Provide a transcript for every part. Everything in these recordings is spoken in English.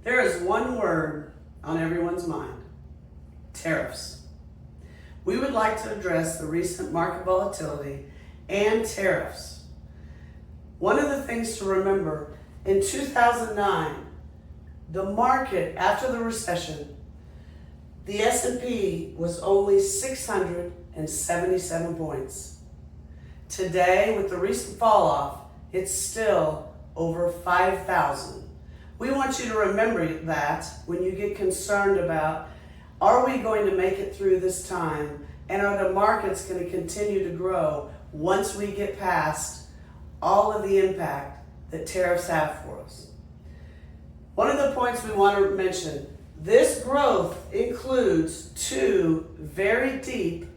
There is one word on everyone's mind: tariffs. We would like to address the recent market volatility and tariffs. One of the things to remember, in 2009, the market, after the recession, the S&P was only 677 points. Today, with the recent fall off, it's still over 5,000. We want you to remember that when you get concerned about, are we going to make it through this time, and are the markets going to continue to grow once we get past all of the impact that tariffs have for us? One of the points we want to mention, this growth includes two very deep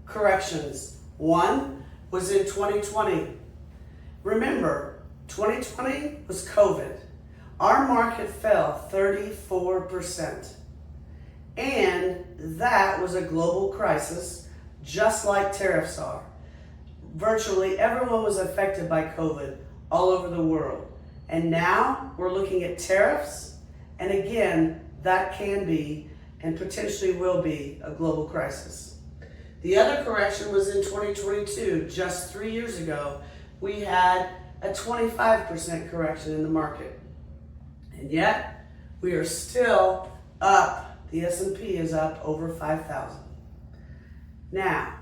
corrections. One was in 2020. Remember, 2020 was COVID. Our market fell 34%. And that was a global crisis, just like tariffs are. Virtually everyone was affected by COVID all over the world. And now we're looking at tariffs, and again, that can be and potentially will be a global crisis. The other correction was in 2022. Just 3 years ago, we had a 25% correction in the market. And yet, we are still up. The S&P is up over 5,000. Now,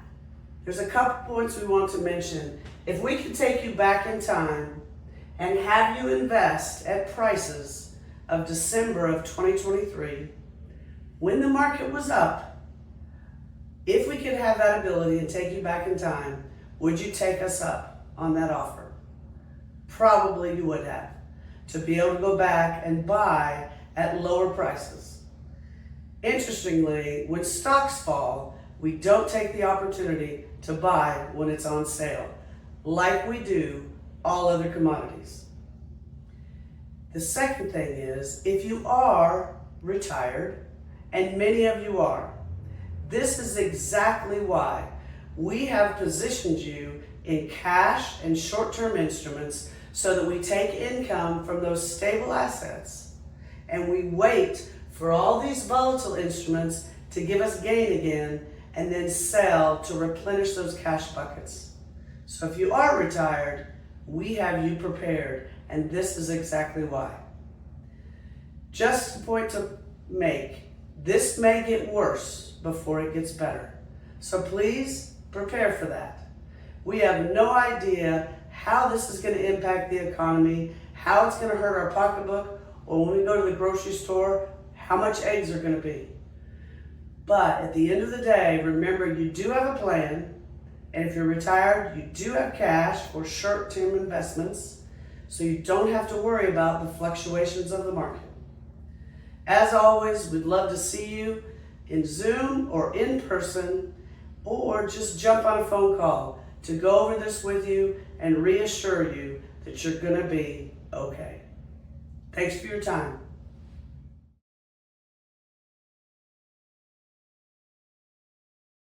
there's a couple points we want to mention. If we could take you back in time and have you invest at prices of December of 2023, when the market was up, if we could have that ability and take you back in time, would you take us up on that offer? Probably you would have, to be able to go back and buy at lower prices. Interestingly, when stocks fall, we don't take the opportunity to buy when it's on sale, like we do all other commodities. The second thing is, if you are retired, and many of you are, this is exactly why we have positioned you in cash and short-term instruments so that we take income from those stable assets and we wait for all these volatile instruments to give us gain again and then sell to replenish those cash buckets. So if you are retired, we have you prepared, and this is exactly why. Just a point to make, this may get worse before it gets better. So please prepare for that. We have no idea how this is going to impact the economy, how it's going to hurt our pocketbook, or when we go to the grocery store, how much eggs are going to be. But at the end of the day, remember, you do have a plan, and if you're retired, you do have cash or short-term investments, so you don't have to worry about the fluctuations of the market. As always, we'd love to see you in Zoom or in person, or just jump on a phone call to go over this with you and reassure you that you're going to be okay. Thanks for your time.